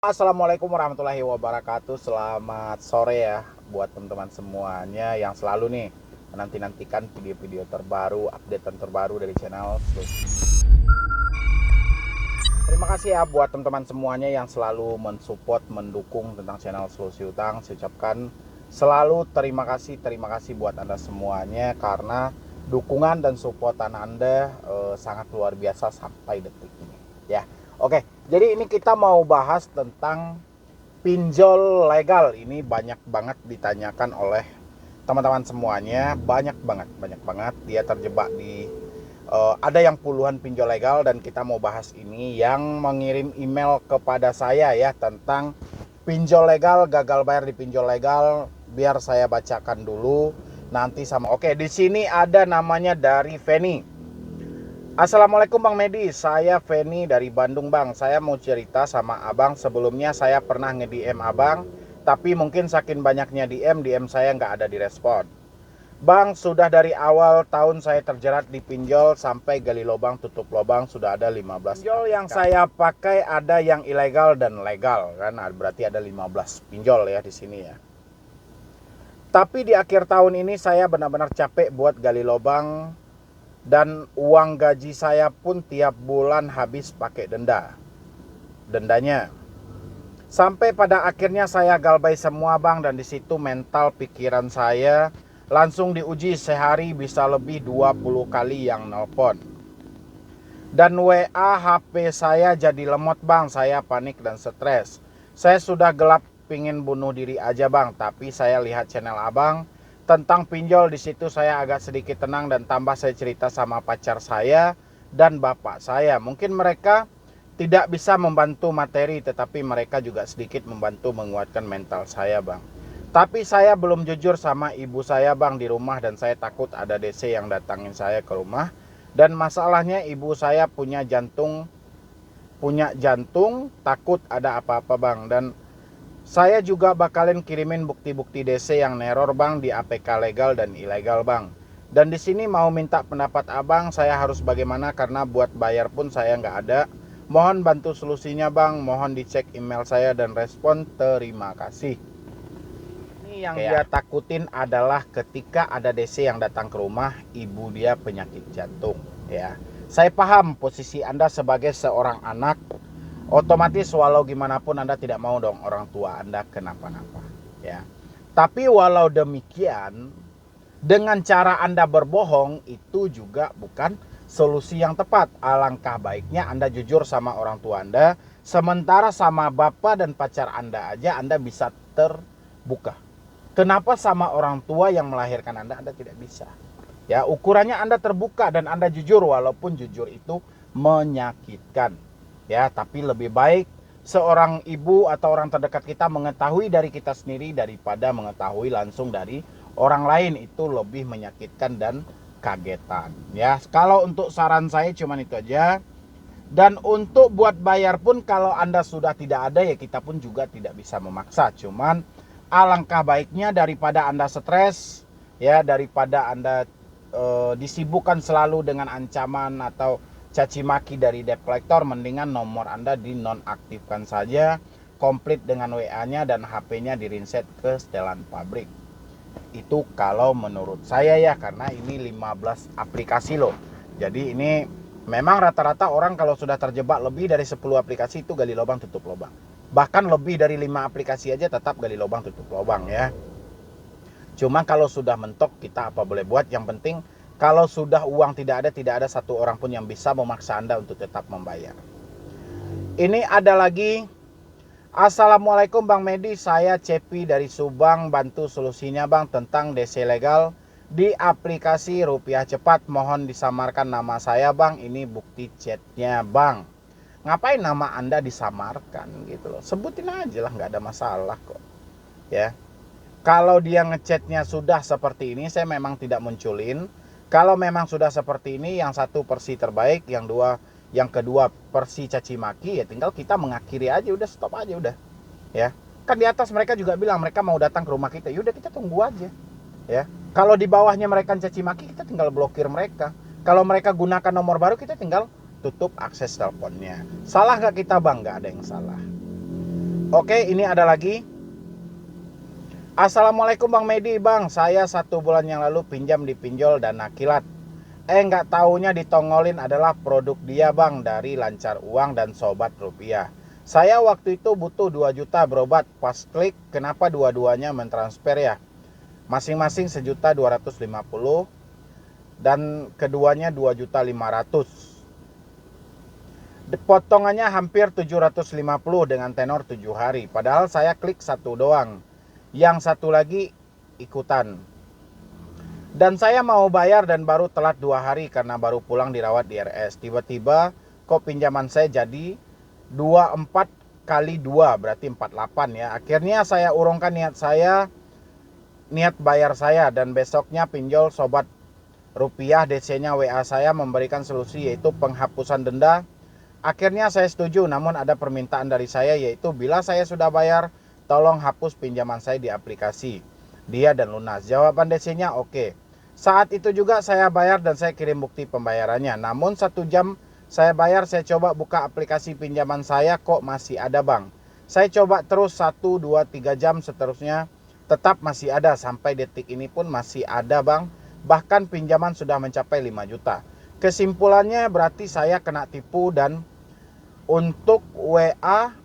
Assalamualaikum warahmatullahi wabarakatuh. Selamat sore ya buat teman-teman semuanya yang selalu nih menanti-nantikan video-video terbaru, updatean terbaru dari channel Slow. Terima kasih ya buat teman-teman semuanya yang selalu mensupport, mendukung tentang channel Slow Utang. Saya ucapkan selalu terima kasih buat Anda semuanya karena dukungan dan supportan Anda sangat luar biasa sampai detik ini ya. Oke, jadi ini kita mau bahas tentang pinjol legal. Ini banyak banget ditanyakan oleh teman-teman semuanya, banyak banget dia terjebak di ada yang puluhan pinjol legal, dan kita mau bahas ini yang mengirim email kepada saya ya tentang pinjol legal, gagal bayar di pinjol legal. Biar saya bacakan dulu nanti sama. Oke, di sini ada namanya dari Feni. Assalamualaikum Bang Medi, saya Feni dari Bandung Bang. Saya mau cerita sama Abang. Sebelumnya saya pernah nge-DM Abang, tapi mungkin saking banyaknya DM saya nggak ada direspon. Bang, sudah dari awal tahun saya terjerat di pinjol sampai gali lubang tutup lubang, sudah ada 15 pinjol yang saya pakai, ada yang ilegal dan legal kan. Berarti ada 15 pinjol ya di sini ya. Tapi di akhir tahun ini saya benar-benar capek buat gali lubang, dan uang gaji saya pun tiap bulan habis pakai dendanya. Sampai pada akhirnya saya galbay semua Bang, dan disitu mental pikiran saya langsung diuji. Sehari bisa lebih 20 kali yang nelpon. Dan WA HP saya jadi lemot Bang, saya panik dan stres. Saya sudah gelap pingin bunuh diri aja Bang, tapi saya lihat channel Abang tentang pinjol. Di situ saya agak sedikit tenang, dan tambah saya cerita sama pacar saya dan bapak saya. Mungkin mereka tidak bisa membantu materi, tetapi mereka juga sedikit membantu menguatkan mental saya Bang. Tapi saya belum jujur sama ibu saya Bang di rumah, dan saya takut ada DC yang datangin saya ke rumah. Dan masalahnya ibu saya punya jantung, takut ada apa-apa Bang. Dan saya juga bakalin kirimin bukti-bukti DC yang neror Bang di APK legal dan ilegal Bang. Dan di sini mau minta pendapat Abang, saya harus bagaimana karena buat bayar pun saya nggak ada. Mohon bantu solusinya Bang, mohon dicek email saya dan respon, terima kasih. Ini yang dia takutin adalah ketika ada DC yang datang ke rumah, ibu dia penyakit jantung ya. Saya paham posisi Anda sebagai seorang anak. Otomatis walau gimana pun Anda tidak mau dong orang tua Anda kenapa-napa ya. Tapi walau demikian, dengan cara Anda berbohong itu juga bukan solusi yang tepat. Alangkah baiknya Anda jujur sama orang tua Anda. Sementara sama bapak dan pacar Anda aja Anda bisa terbuka. Kenapa sama orang tua yang melahirkan Anda tidak bisa? Ya, ukurannya Anda terbuka dan Anda jujur, walaupun jujur itu menyakitkan. Ya, tapi lebih baik seorang ibu atau orang terdekat kita mengetahui dari kita sendiri daripada mengetahui langsung dari orang lain. Itu lebih menyakitkan dan kagetan ya. Kalau untuk saran saya cuman itu aja. Dan untuk buat bayar pun kalau Anda sudah tidak ada ya kita pun juga tidak bisa memaksa. Cuman alangkah baiknya daripada Anda stres ya, daripada Anda disibukkan selalu dengan ancaman atau caci maki dari debt collector, mendingan nomor Anda dinonaktifkan saja, komplit dengan WA-nya dan HP-nya dirinset ke setelan pabrik. Itu kalau menurut saya ya, karena ini 15 aplikasi loh. Jadi ini memang rata-rata orang kalau sudah terjebak lebih dari 10 aplikasi itu gali lubang tutup lubang. Bahkan lebih dari 5 aplikasi aja tetap gali lubang tutup lubang ya. Cuma kalau sudah mentok kita apa boleh buat. Yang penting kalau sudah uang tidak ada satu orang pun yang bisa memaksa Anda untuk tetap membayar. Ini ada lagi. Assalamualaikum Bang Medi, saya Cepi dari Subang, bantu solusinya Bang tentang DC legal di aplikasi Rupiah Cepat. Mohon disamarkan nama saya Bang, ini bukti chatnya Bang. Ngapain nama Anda disamarkan gitu loh, sebutin aja lah, nggak ada masalah kok ya. Kalau dia ngechatnya sudah seperti ini, saya memang tidak munculin. Kalau memang sudah seperti ini, yang satu versi terbaik, yang kedua versi caci maki, ya tinggal kita mengakhiri aja, udah stop aja udah ya. Kan di atas mereka juga bilang mereka mau datang ke rumah kita, yaudah kita tunggu aja ya. Kalau di bawahnya mereka caci maki, kita tinggal blokir mereka. Kalau mereka gunakan nomor baru, kita tinggal tutup akses teleponnya. Salah gak kita Bang? Gak ada yang salah. Oke, ini ada lagi. Assalamualaikum Bang Medi. Bang, saya 1 bulan yang lalu pinjam di pinjol Dana Kilat. Nggak taunya ditongolin adalah produk dia Bang, dari Lancar Uang dan Sobat Rupiah. Saya waktu itu butuh 2 juta berobat. Pas klik, kenapa dua-duanya mentransfer ya? Masing-masing 1.250.000 dan keduanya 2.500.000. Potongannya hampir 750 dengan tenor 7 hari. Padahal saya klik satu doang. Yang satu lagi ikutan. Dan saya mau bayar dan baru telat 2 hari karena baru pulang dirawat di RS. Tiba-tiba kok pinjaman saya jadi 24 kali 2 berarti 48 ya. Akhirnya saya urungkan niat bayar saya, dan besoknya pinjol Sobat Rupiah DC-nya WA saya memberikan solusi yaitu penghapusan denda. Akhirnya saya setuju, namun ada permintaan dari saya yaitu bila saya sudah bayar, tolong hapus pinjaman saya di aplikasi Dia dan Lunas. Jawaban DC-nya oke. Saat itu juga saya bayar dan saya kirim bukti pembayarannya. Namun 1 jam saya bayar, saya coba buka aplikasi pinjaman saya, kok masih ada Bang. Saya coba terus 1, 2, 3 jam seterusnya, tetap masih ada. Sampai detik ini pun masih ada Bang. Bahkan pinjaman sudah mencapai 5 juta. Kesimpulannya berarti saya kena tipu. Dan untuk WA,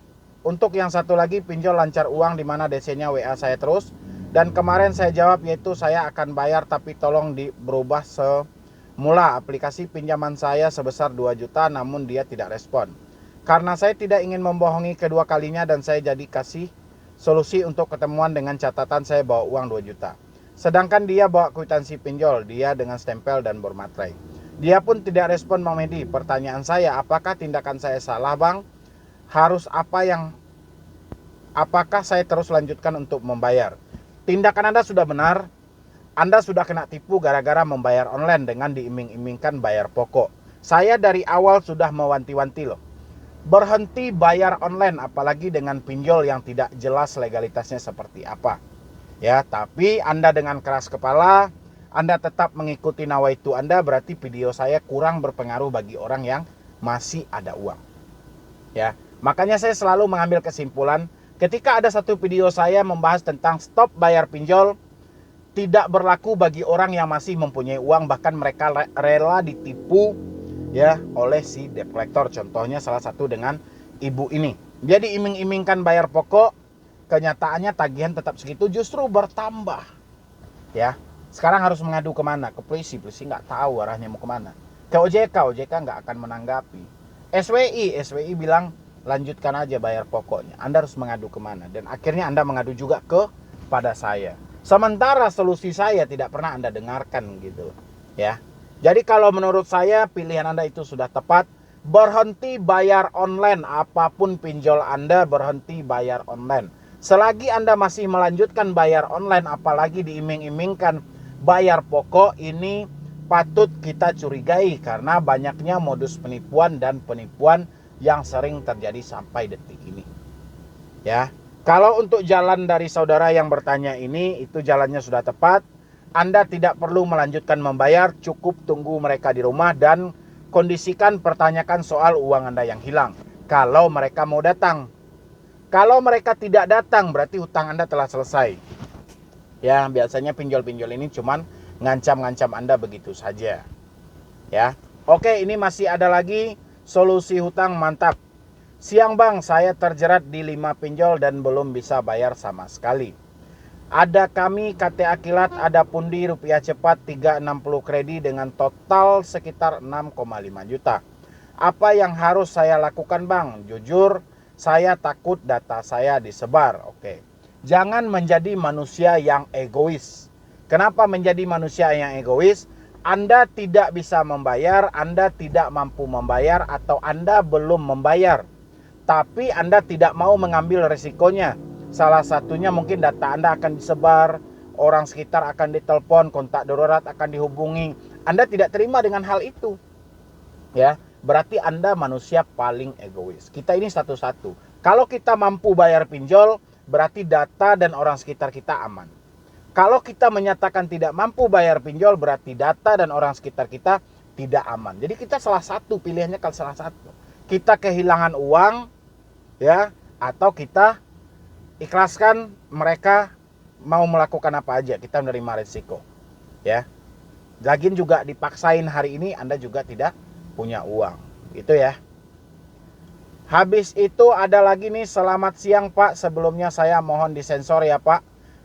untuk yang satu lagi pinjol Lancar Uang di mana DC-nya WA saya terus. Dan kemarin saya jawab yaitu saya akan bayar tapi tolong berubah semula aplikasi pinjaman saya sebesar 2 juta, namun dia tidak respon. Karena saya tidak ingin membohongi kedua kalinya dan saya jadi kasih solusi untuk ketemuan dengan catatan saya bawa uang 2 juta. Sedangkan dia bawa kwitansi pinjol, dia dengan stempel dan bor materai. Dia pun tidak respon Bang Medi. Pertanyaan saya, apakah tindakan saya salah Bang? Apakah saya terus lanjutkan untuk membayar? Tindakan Anda sudah benar. Anda sudah kena tipu gara-gara membayar online dengan diiming-imingkan bayar pokok. Saya dari awal sudah mewanti-wanti loh. Berhenti bayar online, apalagi dengan pinjol yang tidak jelas legalitasnya seperti apa. Ya, tapi Anda dengan keras kepala, Anda tetap mengikuti nawaitu Anda, berarti video saya kurang berpengaruh bagi orang yang masih ada uang. Ya, makanya saya selalu mengambil kesimpulan, ketika ada satu video saya membahas tentang stop bayar pinjol, tidak berlaku bagi orang yang masih mempunyai uang, bahkan mereka rela ditipu ya oleh si debt collector. Contohnya salah satu dengan ibu ini. Dia diiming-imingkan bayar pokok, kenyataannya tagihan tetap segitu, justru bertambah. Ya, sekarang harus mengadu kemana? Ke polisi nggak tahu arahnya mau kemana. Ke OJK nggak akan menanggapi. SWI bilang lanjutkan aja bayar pokoknya. Anda harus mengadu kemana? Dan akhirnya Anda mengadu juga kepada saya. Sementara solusi saya tidak pernah Anda dengarkan gitu. Ya. Jadi kalau menurut saya pilihan Anda itu sudah tepat. Berhenti bayar online. Apapun pinjol Anda, berhenti bayar online. Selagi Anda masih melanjutkan bayar online, apalagi diiming-imingkan bayar pokok, ini patut kita curigai karena banyaknya modus penipuan dan penipuan yang sering terjadi sampai detik ini. Ya, kalau untuk jalan dari saudara yang bertanya ini, itu jalannya sudah tepat. Anda tidak perlu melanjutkan membayar, cukup tunggu mereka di rumah dan kondisikan, pertanyakan soal uang Anda yang hilang. Kalau mereka mau datang. Kalau mereka tidak datang, berarti hutang Anda telah selesai. Ya, biasanya pinjol-pinjol ini cuman ngancam-ngancam Anda begitu saja. Ya. Oke, ini masih ada lagi solusi hutang mantap. Siang Bang, saya terjerat di 5 pinjol dan belum bisa bayar sama sekali. Ada kami KTA Kilat, ada Pundi, Rupiah Cepat, 360 kredi dengan total sekitar 6,5 juta. Apa yang harus saya lakukan Bang? Jujur, saya takut data saya disebar. Oke. Jangan menjadi manusia yang egois. Kenapa menjadi manusia yang egois? Anda tidak bisa membayar, Anda tidak mampu membayar, atau Anda belum membayar. Tapi Anda tidak mau mengambil resikonya. Salah satunya mungkin data Anda akan disebar, orang sekitar akan ditelepon, kontak darurat akan dihubungi. Anda tidak terima dengan hal itu. Ya, berarti Anda manusia paling egois. Kita ini satu-satu. Kalau kita mampu bayar pinjol, berarti data dan orang sekitar kita aman. Kalau kita menyatakan tidak mampu bayar pinjol, berarti data dan orang sekitar kita tidak aman. Jadi kita salah satu, pilihannya kalau salah satu. Kita kehilangan uang, ya, atau kita ikhlaskan mereka mau melakukan apa aja, kita menerima risiko. Ya. Lagian juga dipaksain hari ini Anda juga tidak punya uang. Gitu ya. Habis itu ada lagi nih, selamat siang Pak. Sebelumnya saya mohon disensor ya Pak.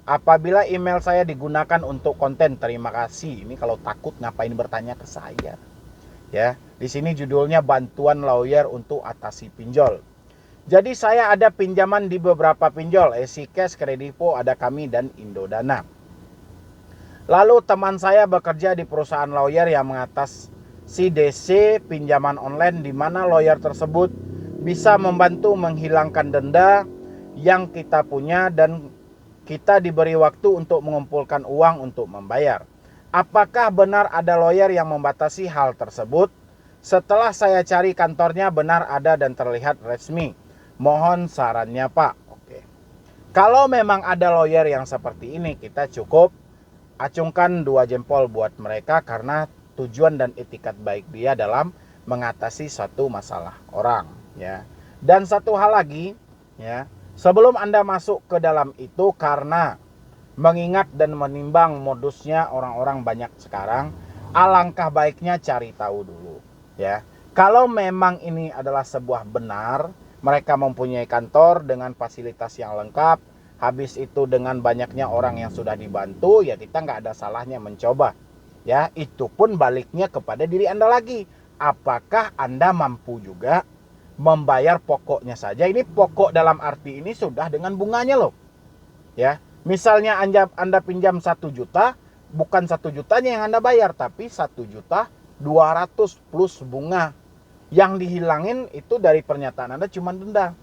Apabila email saya digunakan untuk konten, terima kasih. Ini kalau takut ngapain bertanya ke saya. Ya, di sini judulnya bantuan lawyer untuk atasi pinjol. Jadi saya ada pinjaman di beberapa pinjol, EasyCash, Kredivo, ada Kami dan Indodana. Lalu teman saya bekerja di perusahaan lawyer yang mengatasi DC pinjaman online, di mana lawyer tersebut bisa membantu menghilangkan denda yang kita punya dan kita diberi waktu untuk mengumpulkan uang untuk membayar. Apakah benar ada lawyer yang membatasi hal tersebut? Setelah saya cari kantornya, benar ada dan terlihat resmi. Mohon sarannya Pak. Oke. Kalau memang ada lawyer yang seperti ini, kita cukup acungkan 2 jempol buat mereka karena tujuan dan etikat baik dia dalam mengatasi suatu masalah orang, ya. Dan satu hal lagi, ya, sebelum Anda masuk ke dalam itu, karena mengingat dan menimbang modusnya orang-orang banyak sekarang, alangkah baiknya cari tahu dulu, ya. Kalau memang ini adalah sebuah benar, mereka mempunyai kantor dengan fasilitas yang lengkap, habis itu dengan banyaknya orang yang sudah dibantu, ya kita nggak ada salahnya mencoba. Ya, itu pun baliknya kepada diri Anda lagi. Apakah Anda mampu juga membayar pokoknya saja? Ini pokok dalam arti ini sudah dengan bunganya loh. Ya, misalnya Anda pinjam 1 juta, bukan 1 jutanya yang Anda bayar, tapi 1.200.000 plus bunga. Yang dihilangin itu dari pernyataan Anda cuma denda.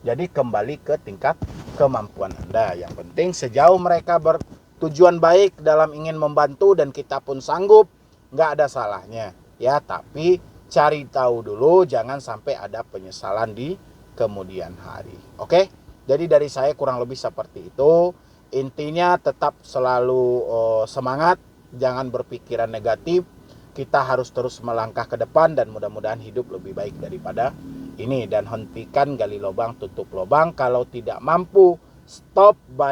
Jadi kembali ke tingkat kemampuan Anda. Yang penting sejauh mereka bertujuan baik dalam ingin membantu dan kita pun sanggup, nggak ada salahnya. Ya, tapi cari tahu dulu, jangan sampai ada penyesalan di kemudian hari. Oke? Jadi dari saya kurang lebih seperti itu. Intinya tetap selalu semangat, jangan berpikiran negatif. Kita harus terus melangkah ke depan dan mudah-mudahan hidup lebih baik daripada ini. Dan hentikan gali lubang tutup lubang. Kalau tidak mampu, stop bayar.